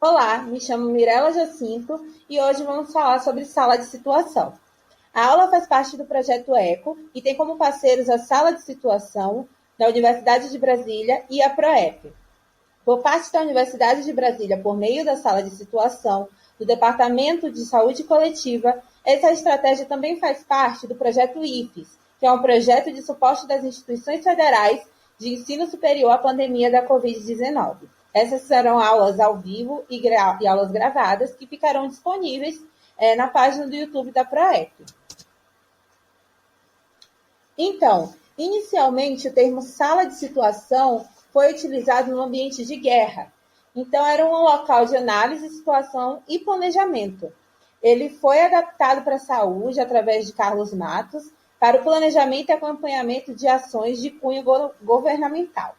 Olá, me chamo Mirela Jacinto e hoje vamos falar sobre sala de situação. A aula faz parte do projeto ECO e tem como parceiros a Sala de Situação da Universidade de Brasília e a PROEP. Por parte da Universidade de Brasília, por meio da Sala de Situação do Departamento de Saúde Coletiva, essa estratégia também faz parte do projeto IFES, que é um projeto de suporte das instituições federais de ensino superior à pandemia da Covid-19. Essas serão aulas ao vivo e aulas gravadas que ficarão disponíveis na página do YouTube da PROEP. Então, inicialmente, o termo sala de situação foi utilizado no ambiente de guerra. Então, era um local de análise, situação e planejamento. Ele foi adaptado para a saúde através de Carlos Matos para o planejamento e acompanhamento de ações de cunho governamental.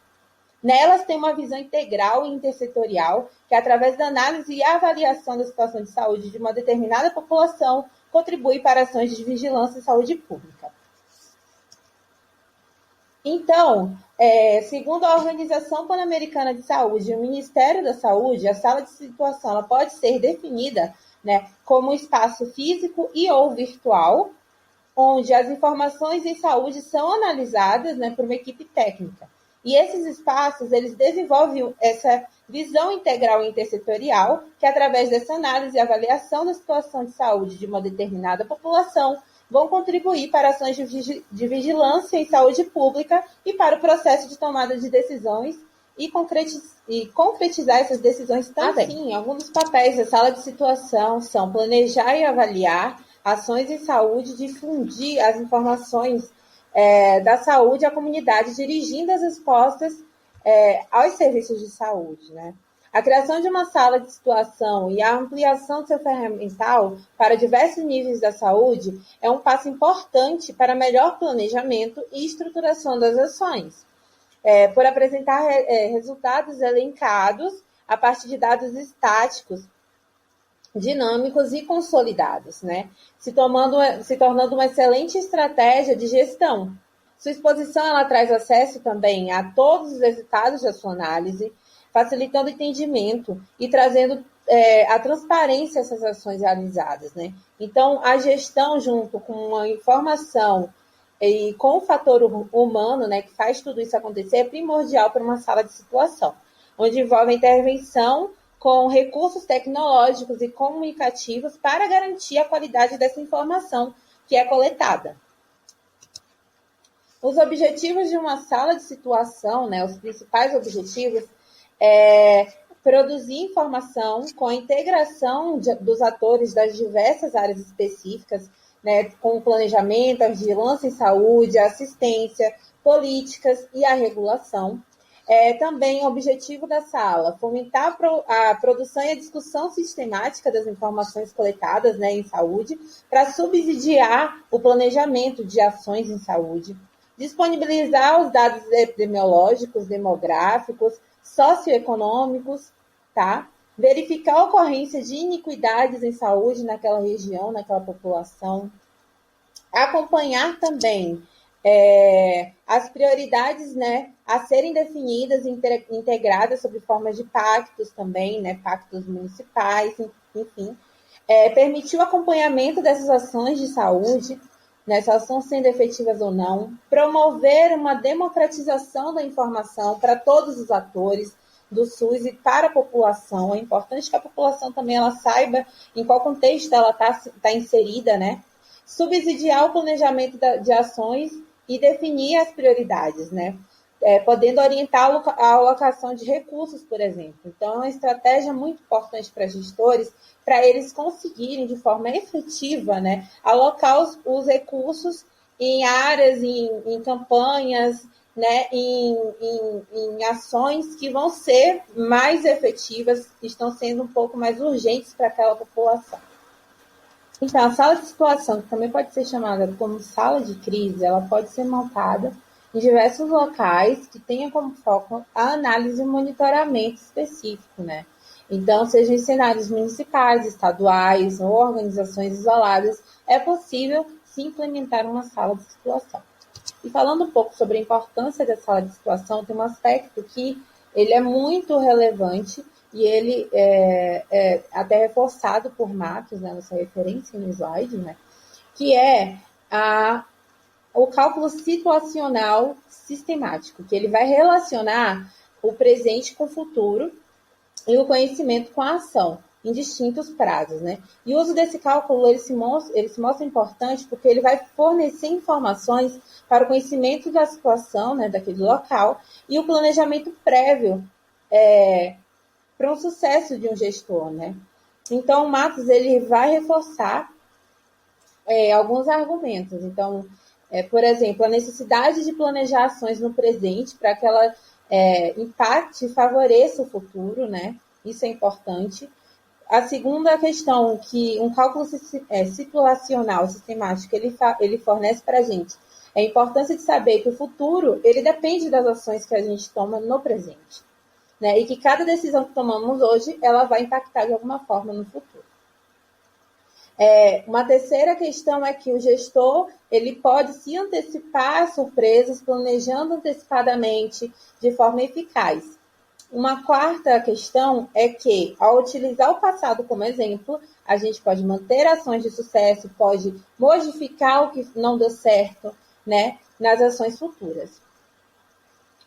Nelas tem uma visão integral e intersetorial que, através da análise e avaliação da situação de saúde de uma determinada população, contribui para ações de vigilância e saúde pública. Então, segundo a Organização Pan-Americana de Saúde e o Ministério da Saúde, a sala de situação ela pode ser definida, como um espaço físico e ou virtual, onde as informações em saúde são analisadas, por uma equipe técnica. E esses espaços, eles desenvolvem essa visão integral e intersetorial, que através dessa análise e avaliação da situação de saúde de uma determinada população, vão contribuir para ações de vigilância em saúde pública e para o processo de tomada de decisões e concretizar essas decisões também. Assim, alguns dos papéis da sala de situação são planejar e avaliar ações em saúde, difundir as informações da saúde à comunidade, dirigindo as respostas aos serviços de saúde, A criação de uma sala de situação e a ampliação do seu ferramental para diversos níveis da saúde é um passo importante para melhor planejamento e estruturação das ações, por apresentar resultados elencados a partir de dados estáticos, dinâmicos e consolidados, se tornando uma excelente estratégia de gestão. Sua exposição ela traz acesso também a todos os resultados da sua análise, facilitando o entendimento e trazendo a transparência a essas ações realizadas, Então, a gestão junto com a informação e com o fator humano, que faz tudo isso acontecer, é primordial para uma sala de situação, onde envolve a intervenção com recursos tecnológicos e comunicativos para garantir a qualidade dessa informação que é coletada. Os objetivos de uma sala de situação, os principais objetivos, produzir informação com a integração dos atores das diversas áreas específicas, com o planejamento, a vigilância em saúde, a assistência, políticas e a regulação. Também o objetivo da sala, fomentar a produção e a discussão sistemática das informações coletadas em saúde para subsidiar o planejamento de ações em saúde, disponibilizar os dados epidemiológicos, demográficos, socioeconômicos, verificar a ocorrência de iniquidades em saúde naquela região, naquela população, acompanhar também as prioridades a serem definidas e integradas sob formas de pactos também, pactos municipais, enfim. Permitir o acompanhamento dessas ações de saúde, se elas estão sendo efetivas ou não, promover uma democratização da informação para todos os atores do SUS e para a população. É importante que a população também ela saiba em qual contexto ela está inserida, subsidiar o planejamento de ações e definir as prioridades, podendo orientar a alocação de recursos, por exemplo. Então, é uma estratégia muito importante para gestores, para eles conseguirem, de forma efetiva, alocar os recursos em áreas, em campanhas, em ações que vão ser mais efetivas, que estão sendo um pouco mais urgentes para aquela população. Então, a sala de situação, que também pode ser chamada como sala de crise, ela pode ser montada em diversos locais que tenham como foco a análise e monitoramento específico, Então, seja em cenários municipais, estaduais ou organizações isoladas, é possível se implementar uma sala de situação. E falando um pouco sobre a importância da sala de situação, tem um aspecto que ele é muito relevante e ele até reforçado por Matos, né, nessa referência no slide, né, que é o cálculo situacional sistemático, que ele vai relacionar o presente com o futuro e o conhecimento com a ação, em distintos prazos, né? E o uso desse cálculo, ele se mostra importante porque ele vai fornecer informações para o conhecimento da situação, né, daquele local, e o planejamento prévio para um sucesso de um gestor, né? Então, o Matos, ele vai reforçar alguns argumentos. Então, por exemplo, a necessidade de planejar ações no presente para que ela impacte e favoreça o futuro, né? Isso é importante. A segunda questão, que um cálculo situacional sistemático ele fornece para a gente, é a importância de saber que o futuro ele depende das ações que a gente toma no presente, né? E que cada decisão que tomamos hoje, ela vai impactar de alguma forma no futuro. Uma terceira questão é que o gestor ele pode se antecipar a surpresas, planejando antecipadamente de forma eficaz. Uma quarta questão é que, ao utilizar o passado como exemplo, a gente pode manter ações de sucesso, pode modificar o que não deu certo, né, nas ações futuras.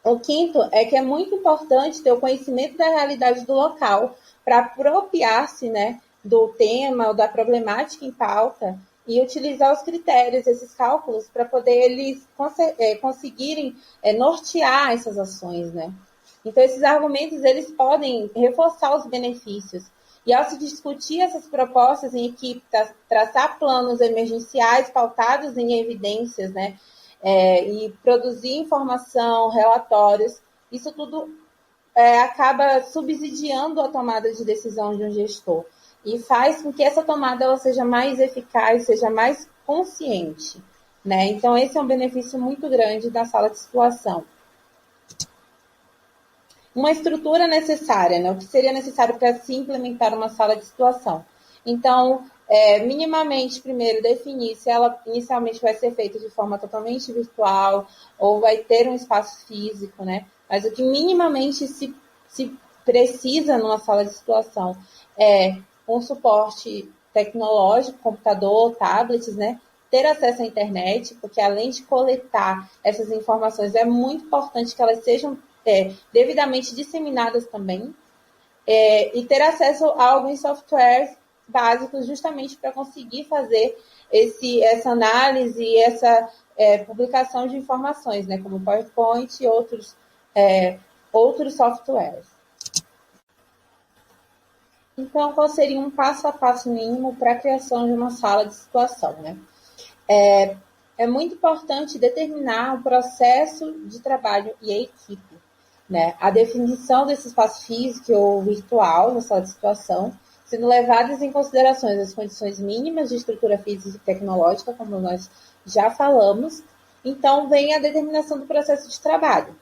O quinto é que é muito importante ter o conhecimento da realidade do local para apropriar-se, né, do tema ou da problemática em pauta e utilizar os critérios, esses cálculos, para poder eles conseguirem nortear essas ações, né? Então, esses argumentos, eles podem reforçar os benefícios. E ao se discutir essas propostas em equipe, traçar planos emergenciais pautados em evidências, né? E produzir informação, relatórios, isso tudo acaba subsidiando a tomada de decisão de um gestor e faz com que essa tomada ela seja mais eficaz, seja mais consciente, né? Então, esse é um benefício muito grande da sala de situação. Uma estrutura necessária, né? O que seria necessário para se implementar uma sala de situação. Então, minimamente, primeiro, definir se ela inicialmente vai ser feita de forma totalmente virtual ou vai ter um espaço físico, né? Mas o que minimamente se precisa numa sala de situação é um suporte tecnológico, computador, tablets, né? Ter acesso à internet, porque além de coletar essas informações, é muito importante que elas sejam devidamente disseminadas também, e ter acesso a alguns softwares básicos justamente para conseguir fazer essa análise e essa publicação de informações, né, como PowerPoint e outros softwares. Então, qual seria um passo a passo mínimo para a criação de uma sala de situação, né? É muito importante determinar o processo de trabalho e a equipe, né? A definição desse espaço físico ou virtual na sala de situação, sendo levadas em consideração as condições mínimas de estrutura física e tecnológica, como nós já falamos. Então, vem a determinação do processo de trabalho.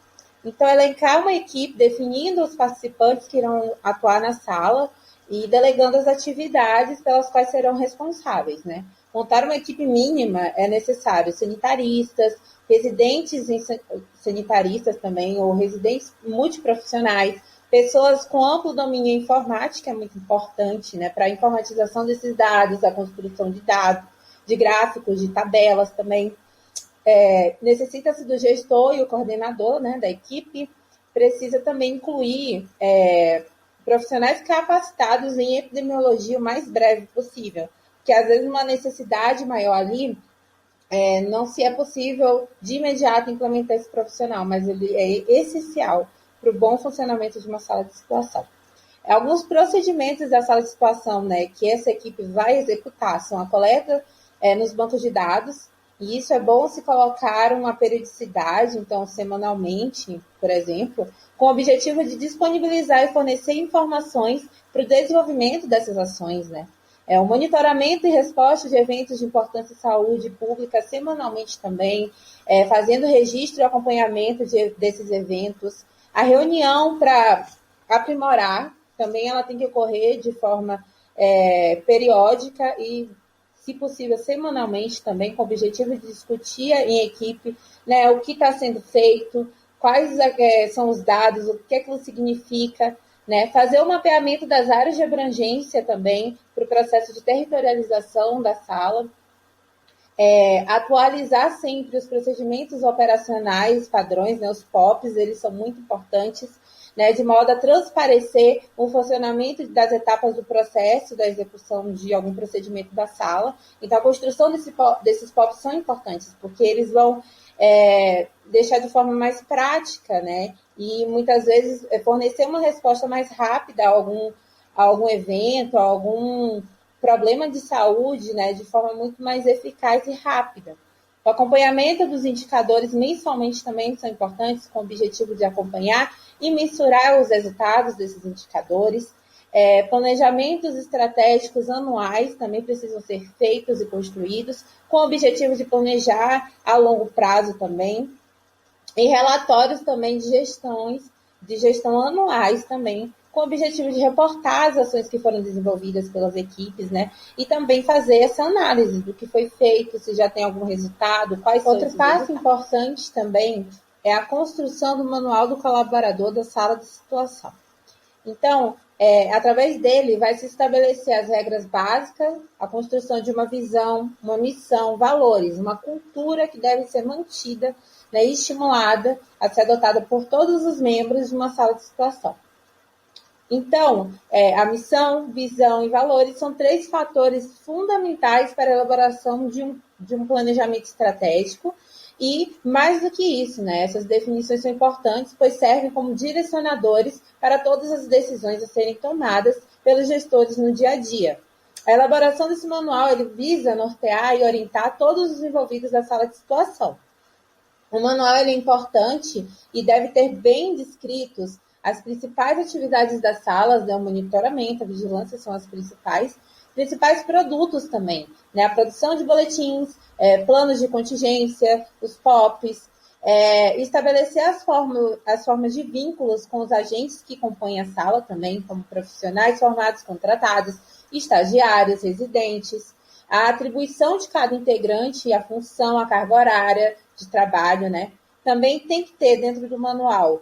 Então, elencar uma equipe definindo os participantes que irão atuar na sala e delegando as atividades pelas quais serão responsáveis, né? Montar uma equipe mínima é necessário sanitaristas, residentes sanitaristas também, ou residentes multiprofissionais, pessoas com amplo domínio em informática, é muito importante, né, para a informatização desses dados, a construção de dados, de gráficos, de tabelas também. Necessita-se do gestor e o coordenador, né, da equipe. Precisa também incluir profissionais capacitados em epidemiologia o mais breve possível, porque às vezes uma necessidade maior ali não se é possível de imediato implementar esse profissional, mas ele é essencial para o bom funcionamento de uma sala de situação. Alguns procedimentos da sala de situação, né, que essa equipe vai executar são a coleta nos bancos de dados, e isso é bom se colocar uma periodicidade, então semanalmente, por exemplo, com o objetivo de disponibilizar e fornecer informações para o desenvolvimento dessas ações, né? O monitoramento e resposta de eventos de importância em saúde pública semanalmente também, fazendo registro e acompanhamento desses eventos. A reunião para aprimorar, também ela tem que ocorrer de forma periódica e, se possível, semanalmente também, com o objetivo de discutir em equipe, né, o que está sendo feito, quais são os dados, o que aquilo significa, né? Fazer o mapeamento das áreas de abrangência também para o processo de territorialização da sala, atualizar sempre os procedimentos operacionais padrões, né? Os POPs, eles são muito importantes, né? De modo a transparecer o funcionamento das etapas do processo da execução de algum procedimento da sala. Então, a construção desses POPs são importantes, porque eles vão deixar de forma mais prática, né? E muitas vezes fornecer uma resposta mais rápida a algum evento, a algum problema de saúde, né, de forma muito mais eficaz e rápida. O acompanhamento dos indicadores mensalmente também são importantes, com o objetivo de acompanhar e mensurar os resultados desses indicadores. Planejamentos estratégicos anuais também precisam ser feitos e construídos, com o objetivo de planejar a longo prazo também. E relatórios também de gestão anuais também, com o objetivo de reportar as ações que foram desenvolvidas pelas equipes, né? E também fazer essa análise do que foi feito, se já tem algum resultado, quais são. Outro passo importante também é a construção do manual do colaborador da sala de situação. Então, através dele, vai se estabelecer as regras básicas, a construção de uma visão, uma missão, valores, uma cultura que deve ser mantida, né, e estimulada a ser adotada por todos os membros de uma sala de situação. Então, a missão, visão e valores são 3 fatores fundamentais para a elaboração de um planejamento estratégico. E, mais do que isso, né, essas definições são importantes, pois servem como direcionadores para todas as decisões a serem tomadas pelos gestores no dia a dia. A elaboração desse manual ele visa nortear e orientar todos os envolvidos da sala de situação. O manual ele é importante e deve ter bem descritos as principais atividades das salas, né, o monitoramento, a vigilância são as principais produtos também, né, a produção de boletins, planos de contingência, os POPs, estabelecer as formas de vínculos com os agentes que compõem a sala também, como profissionais formados, contratados, estagiários, residentes, a atribuição de cada integrante, a função, a carga horária de trabalho, né? Também tem que ter dentro do manual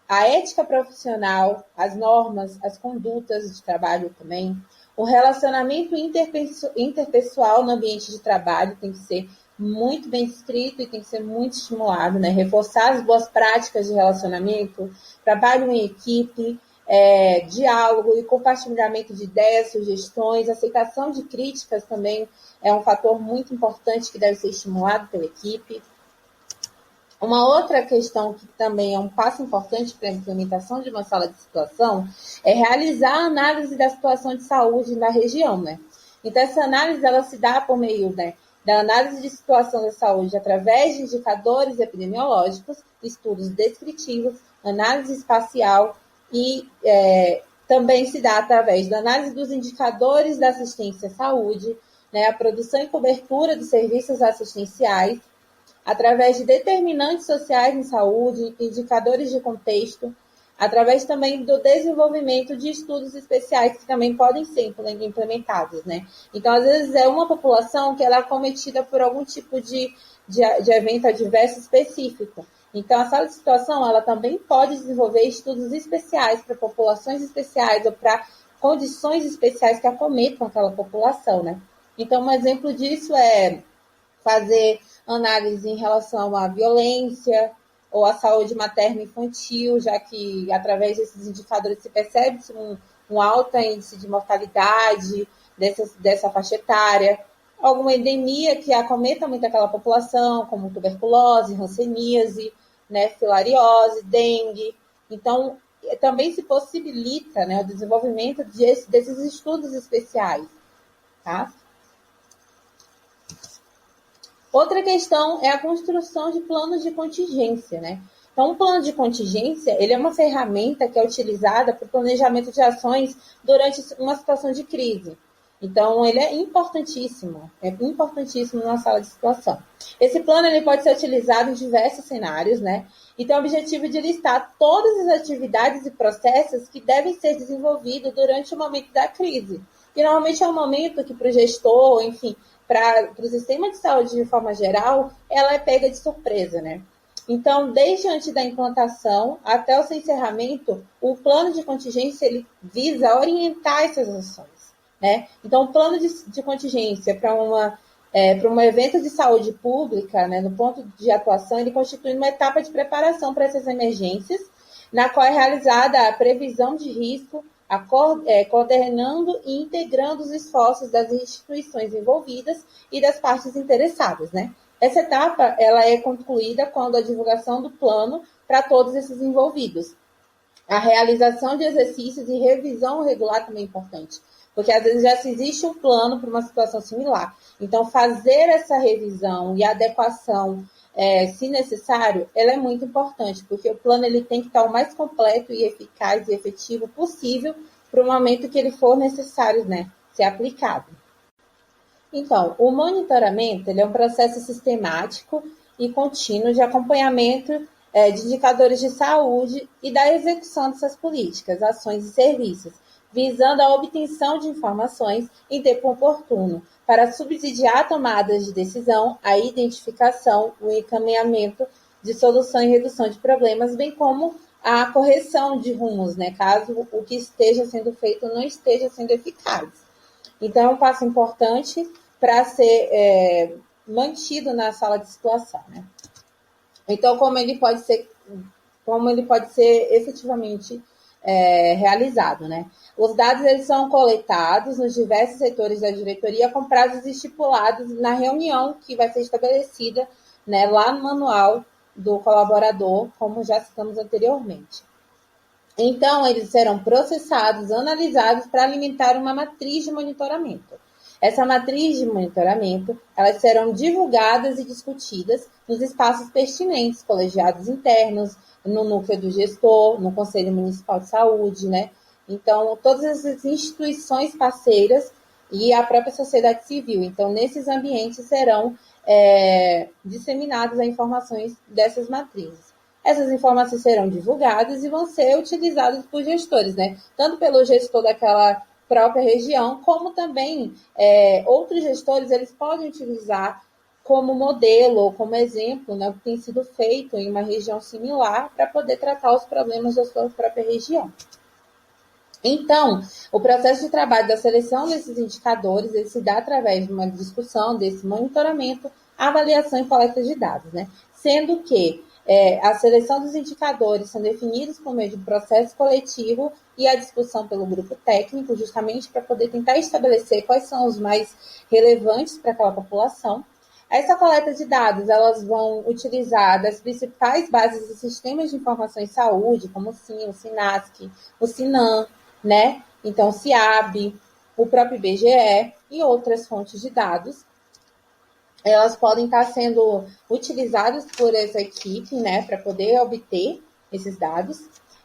a ética profissional, as normas, as condutas de trabalho também, o relacionamento interpessoal no ambiente de trabalho tem que ser muito bem escrito e tem que ser muito estimulado, né? Reforçar as boas práticas de relacionamento, trabalho em equipe, diálogo e compartilhamento de ideias, sugestões, aceitação de críticas também é um fator muito importante que deve ser estimulado pela equipe. Uma outra questão que também é um passo importante para a implementação de uma sala de situação é realizar a análise da situação de saúde na região, né? Então, essa análise ela se dá por meio, né, da análise de situação da saúde através de indicadores epidemiológicos, estudos descritivos, análise espacial e também se dá através da análise dos indicadores da assistência à saúde, né, a produção e cobertura dos serviços assistenciais, através de determinantes sociais em saúde, indicadores de contexto, através também do desenvolvimento de estudos especiais que também podem ser implementados, né? Então, às vezes, é uma população que ela é acometida por algum tipo de evento adverso específico. Então, a sala de situação, ela também pode desenvolver estudos especiais para populações especiais ou para condições especiais que acometam aquela população, né? Então, um exemplo disso é fazer análise em relação à violência ou à saúde materno-infantil, já que através desses indicadores se percebe um alto índice de mortalidade dessa faixa etária, alguma endemia que acometa muito aquela população, como tuberculose, hanseníase, né, filariose, dengue. Então, também se possibilita, né, o desenvolvimento desses estudos especiais, tá? Outra questão é a construção de planos de contingência, né? Então, um plano de contingência, ele é uma ferramenta que é utilizada para o planejamento de ações durante uma situação de crise. Então, ele é importantíssimo na sala de situação. Esse plano ele pode ser utilizado em diversos cenários, né? E tem o objetivo de listar todas as atividades e processos que devem ser desenvolvidos durante o momento da crise. E normalmente é um momento que para o gestor, enfim, para o sistema de saúde de forma geral, ela é pega de surpresa, né? Então, desde antes da implantação até o seu encerramento, o plano de contingência ele visa orientar essas ações, né? Então, o plano de contingência para um evento de saúde pública, né, no ponto de atuação, ele constitui uma etapa de preparação para essas emergências, na qual é realizada a previsão de risco, coordenando e integrando os esforços das instituições envolvidas e das partes interessadas, né? Essa etapa ela é concluída quando a divulgação do plano para todos esses envolvidos. A realização de exercícios e revisão regular também é importante, porque às vezes já se existe um plano para uma situação similar. Então, fazer essa revisão e adequação, se necessário, ela é muito importante, porque o plano ele tem que estar o mais completo e eficaz e efetivo possível para o momento que ele for necessário, né, ser aplicado. Então, o monitoramento ele é um processo sistemático e contínuo de acompanhamento de indicadores de saúde e da execução dessas políticas, ações e serviços, visando a obtenção de informações em tempo oportuno, para subsidiar tomadas de decisão, a identificação, o encaminhamento de solução e redução de problemas, bem como a correção de rumos, né, caso o que esteja sendo feito não esteja sendo eficaz. Então, é um passo importante para ser mantido na sala de situação, né? Então, como ele pode ser efetivamente realizado, né? Os dados eles são coletados nos diversos setores da diretoria com prazos estipulados na reunião que vai ser estabelecida, né, lá no manual do colaborador, como já citamos anteriormente. Então, eles serão processados, analisados para alimentar uma matriz de monitoramento. Essa matriz de monitoramento, elas serão divulgadas e discutidas nos espaços pertinentes, colegiados internos, no núcleo do gestor, no Conselho Municipal de Saúde, né? Então, todas essas instituições parceiras e a própria sociedade civil. Então, nesses ambientes serão disseminadas as informações dessas matrizes. Essas informações serão divulgadas e vão ser utilizadas por gestores, né? Tanto pelo gestor daquela própria região, como também outros gestores, eles podem utilizar como modelo ou como exemplo, né, o que tem sido feito em uma região similar para poder tratar os problemas da sua própria região. Então, o processo de trabalho da seleção desses indicadores, ele se dá através de uma discussão, desse monitoramento, avaliação e coleta de dados, né? Sendo que a seleção dos indicadores são definidos por meio de um processo coletivo e a discussão pelo grupo técnico, justamente para poder tentar estabelecer quais são os mais relevantes para aquela população. Essa coleta de dados, elas vão utilizar das principais bases de sistemas de informação em saúde, como o SIM, o SINASC, o SINAM, né? Então, o CIAB, o próprio IBGE e outras fontes de dados. Elas podem estar sendo utilizadas por essa equipe, né, para poder obter esses dados.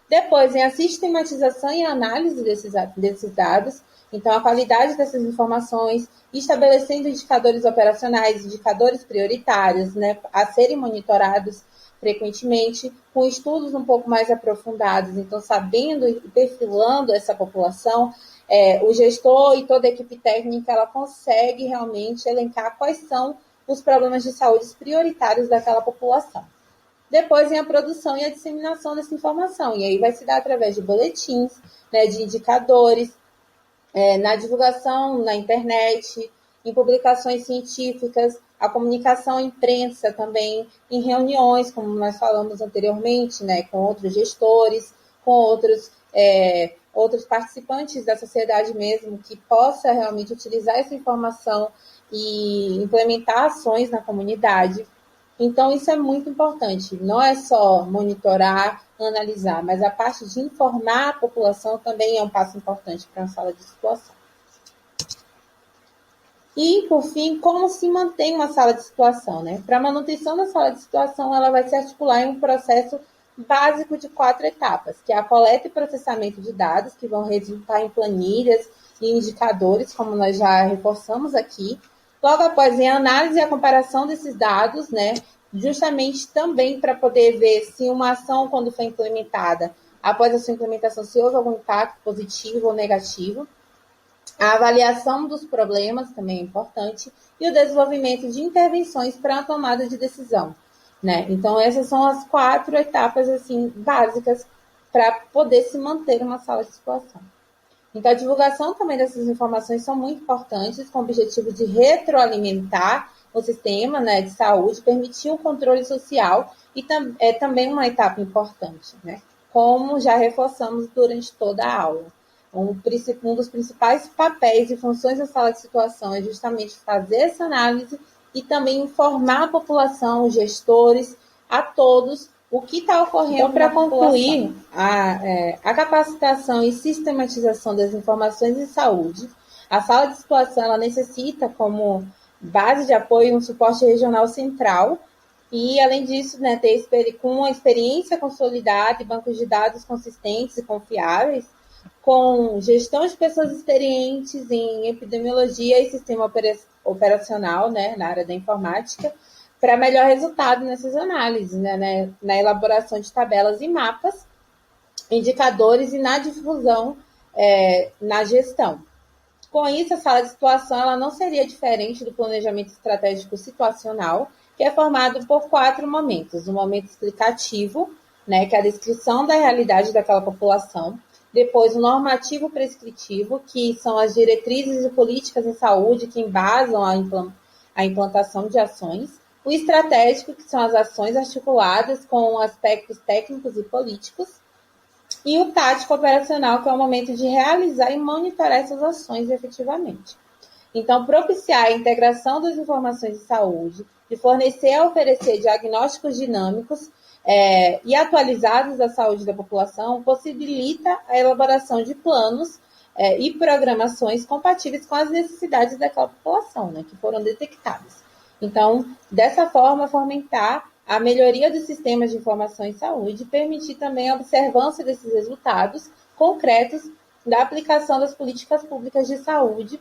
Depois, vem a sistematização e a análise desses dados. Então, a qualidade dessas informações, estabelecendo indicadores operacionais, indicadores prioritários, né, a serem monitorados frequentemente, com estudos um pouco mais aprofundados. Então, sabendo e perfilando essa população, o gestor e toda a equipe técnica, ela consegue realmente elencar quais são os problemas de saúde prioritários daquela população. Depois vem a produção e a disseminação dessa informação, e aí vai se dar através de boletins, né, de indicadores, na divulgação na internet, em publicações científicas, a comunicação à imprensa também, em reuniões, como nós falamos anteriormente, né, com outros gestores, com outros participantes da sociedade mesmo, que possa realmente utilizar essa informação e implementar ações na comunidade. Então, isso é muito importante. Não é só monitorar, analisar, mas a parte de informar a população também é um passo importante para uma sala de situação. E, por fim, como se mantém uma sala de situação, né? Para a manutenção da sala de situação, ela vai se articular em um processo básico de 4 etapas, que é a coleta e processamento de dados, que vão resultar em planilhas e indicadores, como nós já reforçamos aqui. Logo após, vem a análise e a comparação desses dados, né? Justamente também para poder ver se uma ação, quando foi implementada, após a sua implementação, se houve algum impacto positivo ou negativo. A avaliação dos problemas também é importante e o desenvolvimento de intervenções para a tomada de decisão. né? Então, essas são as 4 etapas assim básicas para poder se manter uma sala de situação. Então, a divulgação também dessas informações são muito importantes, com o objetivo de retroalimentar o sistema, né, de saúde, permitir o controle social e é também uma etapa importante, né? Como já reforçamos durante toda a aula. Um dos principais papéis e funções da sala de situação é justamente fazer essa análise e também informar a população, os gestores, a todos, o que está ocorrendo. Então, para concluir, a capacitação e sistematização das informações em saúde, a sala de situação ela necessita, como base de apoio, um suporte regional central e, além disso, né, com uma experiência consolidada e bancos de dados consistentes e confiáveis, com gestão de pessoas experientes em epidemiologia e sistema operacional, né, na área da informática, para melhor resultado nessas análises, né, na elaboração de tabelas e mapas, indicadores e na difusão na gestão. Com isso, a sala de situação ela não seria diferente do planejamento estratégico situacional, que é formado por 4 momentos. O momento explicativo, né, que é a descrição da realidade daquela população. Depois, o normativo prescritivo, que são as diretrizes e políticas em saúde que embasam a implantação de ações. O estratégico, que são as ações articuladas com aspectos técnicos e políticos. E o tático operacional, que é o momento de realizar e monitorar essas ações efetivamente. Então, propiciar a integração das informações de saúde, de fornecer e oferecer diagnósticos dinâmicos e atualizados da saúde da população, possibilita a elaboração de planos e programações compatíveis com as necessidades daquela população, né, que foram detectadas. Então, dessa forma, fomentar a melhoria dos sistemas de informação em saúde e permitir também a observância desses resultados concretos da aplicação das políticas públicas de saúde.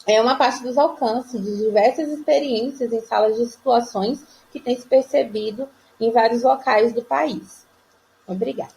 É uma parte dos alcances de diversas experiências em salas de situações que tem se percebido em vários locais do país. Obrigada.